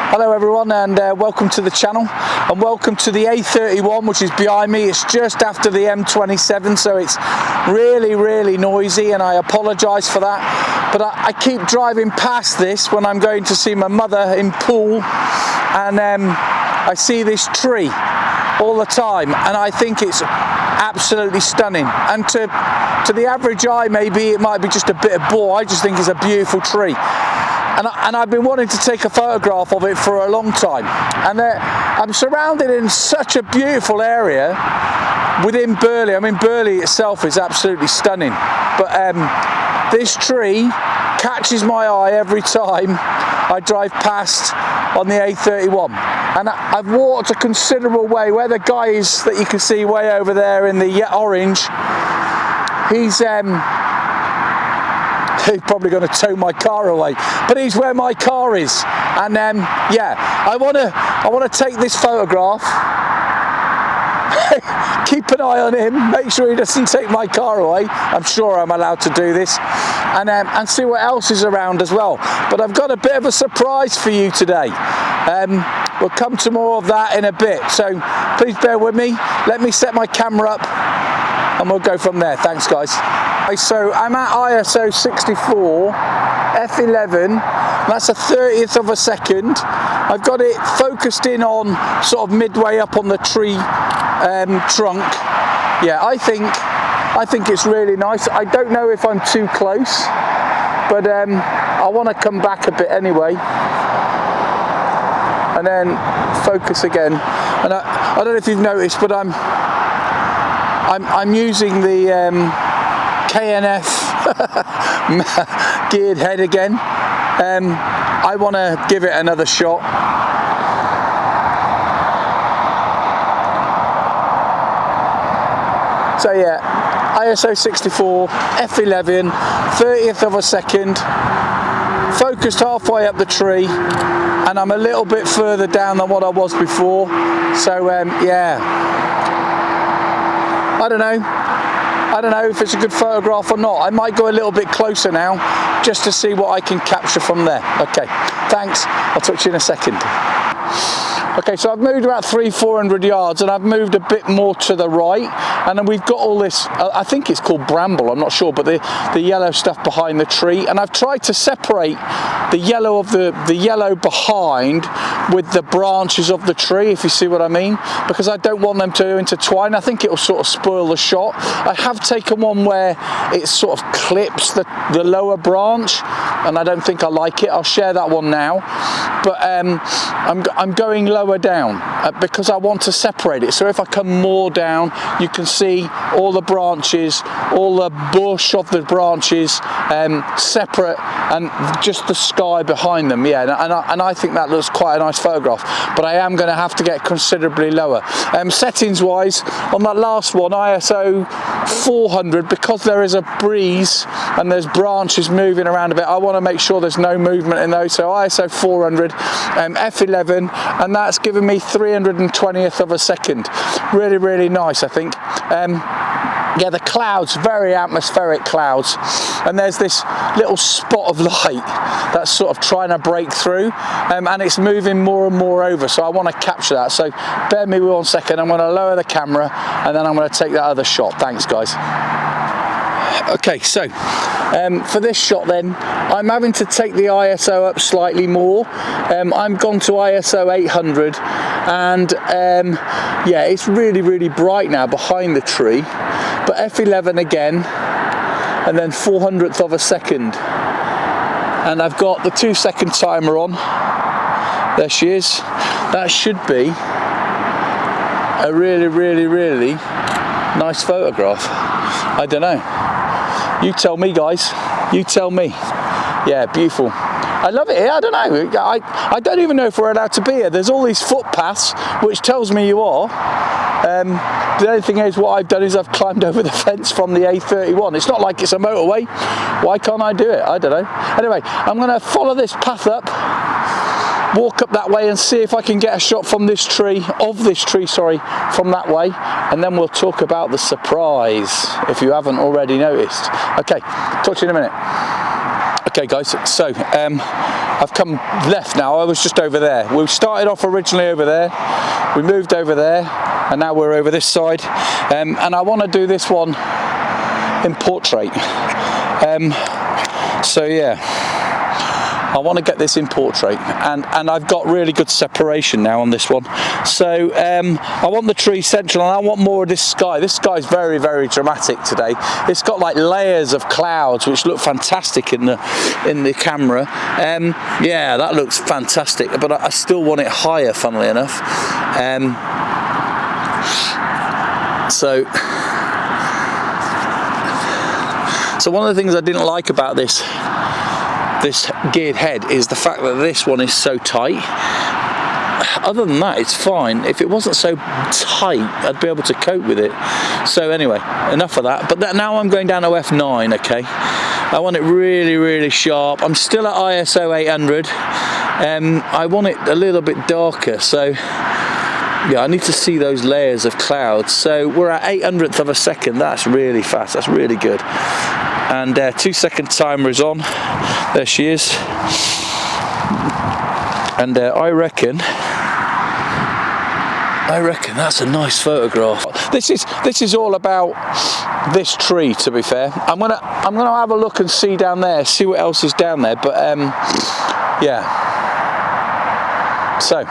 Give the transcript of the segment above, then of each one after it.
Hello everyone, and welcome to the channel, and welcome to the A31, which is behind me. It's just after the M27, so it's really noisy, and I apologise for that, but I keep driving past this when I'm going to see my mother in Poole, and I see this tree all the time, and I think it's absolutely stunning. And to the average eye, maybe it might be just a bit of bore. I just think it's a beautiful tree. And I've been wanting to take a photograph of it for a long time. And I'm surrounded in such a beautiful area within Burley. I mean, Burley itself is absolutely stunning. But this tree catches my eye every time I drive past on the A31. And I've walked a considerable way where the guy is that you can see way over there in the orange. He's probably going to tow my car away, but he's where my car is, and yeah, I want to take this photograph. Keep an eye on him, make sure he doesn't take my car away. I'm sure I'm allowed to do this, and see what else is around as well. But I've got a bit of a surprise for you today. We'll come to more of that in a bit, so please bear with me. Let me set my camera up and we'll go from there. Thanks guys. So I'm at ISO 64 f11, that's a 30th of a second. I've got it focused in on sort of midway up on the tree trunk. Yeah, I think it's really nice. I don't know if I'm too close, but I want to come back a bit anyway, and then focus again. And I don't know if you've noticed, but I'm using the KNF geared head again. I want to give it another shot. So yeah, ISO 64 f11, 30th of a second, focused halfway up the tree, and I'm a little bit further down than what I was before. So yeah, I don't know if it's a good photograph or not. I might go a little bit closer now just to see what I can capture from there. Okay, thanks. I'll talk to you in a second. Okay, so I've moved about 300-400 yards, and I've moved a bit more to the right, and then we've got all this, I think it's called bramble, I'm not sure, but the yellow stuff behind the tree, and I've tried to separate the yellow of the yellow behind with the branches of the tree, if you see what I mean, because I don't want them to intertwine. I think it will sort of spoil the shot. I have taken one where it sort of clips the lower branch, and I don't think I like it. I'll share that one now, but I'm going lower down because I want to separate it. So if I come more down, you can see all the branches, all the bush of the branches separate, and just the sky behind them. Yeah, and I think that looks quite a nice photograph, but I am going to have to get considerably lower. Settings wise, on that last one, ISO 400, because there is a breeze and there's branches moving around a bit, I want to make sure there's no movement in those. So ISO 400, f11, and that's given me 320th of a second. Really nice, I think. Yeah, the clouds, very atmospheric clouds, and there's this little spot of light that's sort of trying to break through, and it's moving more and more over, so I want to capture that. So bear me 1 second, I'm going to lower the camera, and then I'm going to take that other shot. Thanks guys. Okay, so for this shot then, I'm having to take the ISO up slightly more. I'm gone to ISO 800, and yeah, it's really bright now behind the tree, but f11 again, and then 400th of a second, and I've got the 2-second timer on. There she is. That should be a really nice photograph. I don't know, you tell me guys, you tell me. Yeah, beautiful. I love it here. I don't know, I don't even know if we're allowed to be here. There's all these footpaths, which tells me you are. The only thing is, what I've done is I've climbed over the fence from the A31. It's not like it's a motorway. Why can't I do it? I don't know. Anyway, I'm going to follow this path up, walk up that way, and see if I can get a shot from this tree, sorry, from that way, and then we'll talk about the surprise, if you haven't already noticed. Okay, talk to you in a minute. Okay guys, so I've come left now. I was just over there. We started off originally over there, we moved over there, and now we're over this side, and I want to do this one in portrait. So yeah, I want to get this in portrait, and I've got really good separation now on this one. So I want the tree central, and I want more of this sky. This sky's very, very dramatic today. It's got like layers of clouds which look fantastic in the camera. Yeah, that looks fantastic, but I still want it higher, funnily enough. So one of the things I didn't like about this geared head is the fact that this one is so tight. Other than that, it's fine. If it wasn't so tight, I'd be able to cope with it. So anyway, enough of that. But now I'm going down to f9, okay? I want it really, really sharp. I'm still at ISO 800. I want it a little bit darker, so yeah, I need to see those layers of clouds. So we're at 800th of a second. That's really fast. That's really good. And 2-second timer is on. There she is. And I reckon that's a nice photograph. This is all about this tree, to be fair. I'm gonna have a look and see down there, see what else is down there. But yeah. So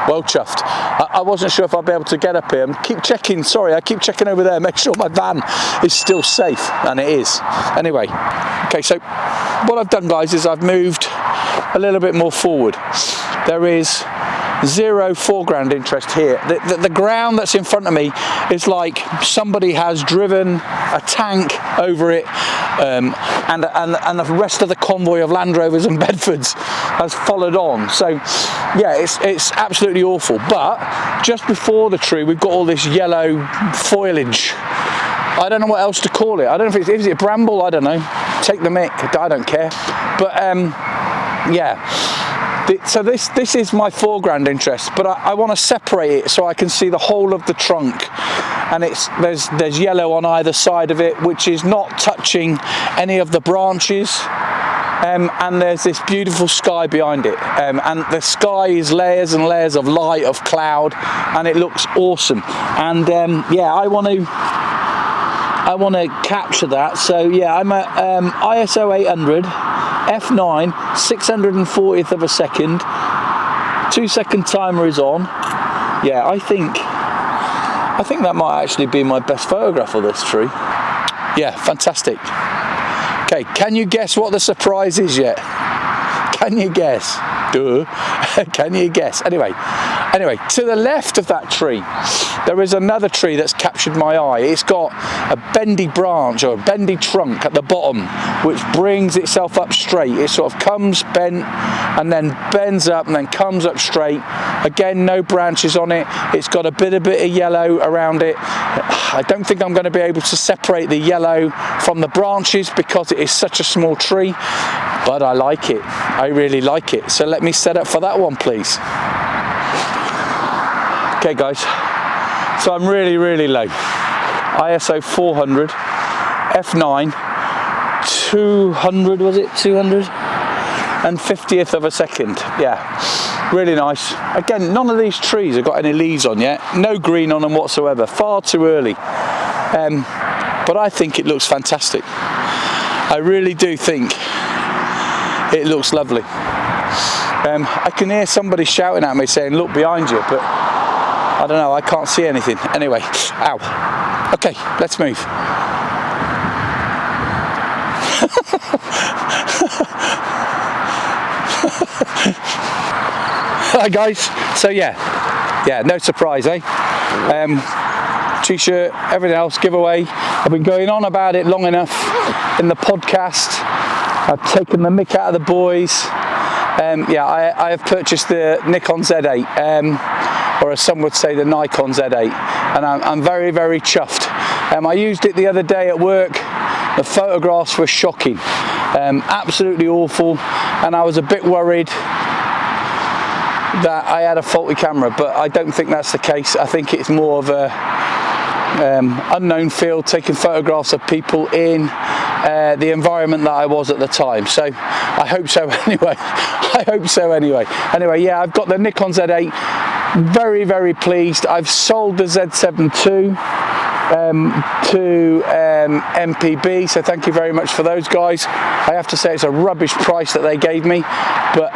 well chuffed. I wasn't sure if I'd be able to get up here. I keep checking over there, make sure my van is still safe, and it is. Anyway, okay, so what I've done, guys, is I've moved a little bit more forward. There is zero foreground interest here. The ground that's in front of me is like somebody has driven a tank over it, and the rest of the convoy of Land Rovers and Bedfords has followed on. So yeah, it's absolutely awful. But just before the tree, we've got all this yellow foliage. I don't know what else to call it. I don't know if is it bramble? I don't know. Take the mick. I don't care. But yeah. So this is my foreground interest, but I want to separate it so I can see the whole of the trunk, and there's yellow on either side of it, which is not touching any of the branches, and there's this beautiful sky behind it, and the sky is layers and layers of light, of cloud, and it looks awesome. And yeah, I want to capture that. So yeah, I'm at ISO 800. F9, 640th of a second, 2-second timer is on. Yeah, I think that might actually be my best photograph of this tree. Yeah, fantastic. Okay, can you guess what the surprise is yet? Can you guess? Duh. Can you guess? Anyway, to the left of that tree, there is another tree that's captured my eye. It's got a bendy branch or a bendy trunk at the bottom, which brings itself up straight. It sort of comes bent and then bends up and then comes up straight. Again, no branches on it. It's got a bit of yellow around it. I don't think I'm going to be able to separate the yellow from the branches because it is such a small tree, but I like it. I really like it. So let me set up for that one, please. Okay, guys. So I'm really, really low. ISO 400, F9, 200, was it? 250th of a second. Yeah, really nice. Again, none of these trees have got any leaves on yet. No green on them whatsoever. Far too early. But I think it looks fantastic. I really do think it looks lovely. I can hear somebody shouting at me saying, look behind you, but I don't know, I can't see anything. Anyway, ow. Okay, let's move. Hi guys, so yeah, no surprise, eh? T-shirt, everything else, giveaway. I've been going on about it long enough in the podcast. I've taken the mick out of the boys. Yeah, I have purchased the Nikon Z8, or as some would say, the Nikon Z8, and I'm very, very chuffed. I used it the other day at work. The photographs were shocking, absolutely awful, and I was a bit worried that I had a faulty camera, but I don't think that's the case. I think it's more of a unknown field, taking photographs of people in the environment that I was at the time. So I hope so anyway. I hope so anyway. Anyway, yeah, I've got the Nikon Z8. Very, very pleased. I've sold the Z7 II to MPB, so thank you very much for those guys. I have to say it's a rubbish price that they gave me, but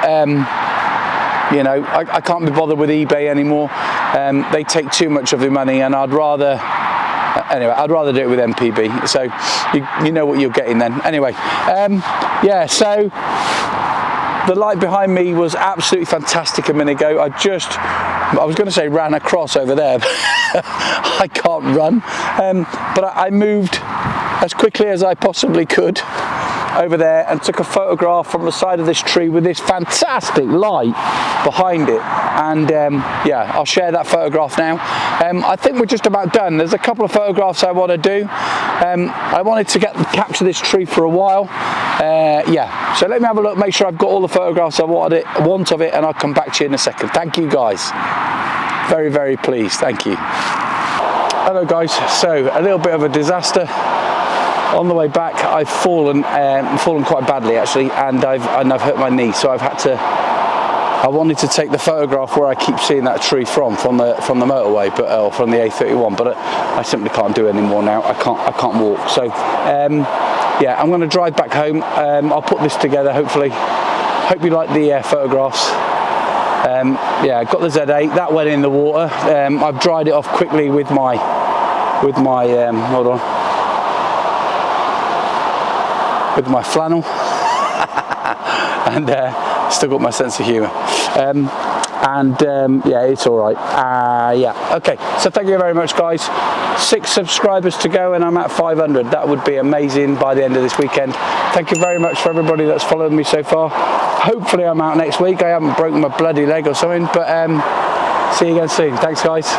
you know, I can't be bothered with eBay anymore. They take too much of the money, and I'd rather anyway, I'd rather do it with MPB. So you know what you're getting then. Anyway, yeah, so the light behind me was absolutely fantastic a minute ago. I was going to say ran across over there, but I can't run. But I moved as quickly as I possibly could over there and took a photograph from the side of this tree with this fantastic light behind it. And yeah, I'll share that photograph now. I think we're just about done. There's a couple of photographs I want to do. I wanted to capture this tree for a while. Yeah, so let me have a look, make sure I've got all the photographs I want of it, and I'll come back to you in a second. Thank you guys. Very, very pleased. Thank you. Hello guys. So a little bit of a disaster. On the way back, I've fallen quite badly actually, and I've hurt my knee. So I've had to. I wanted to take the photograph where I keep seeing that tree from the motorway, but or from the A31, but I simply can't do it anymore now. I can't walk. So yeah, I'm going to drive back home. I'll put this together. Hopefully, hope you like the photographs. Yeah, I got the Z8. That went in the water. I've dried it off quickly with my hold on, with my flannel, and still got my sense of humour. Yeah, it's all right. Yeah, okay. So thank you very much, guys. 6 subscribers to go, and I'm at 500. That would be amazing by the end of this weekend. Thank you very much for everybody that's followed me so far. Hopefully I'm out next week. I haven't broken my bloody leg or something, but see you again soon. Thanks, guys.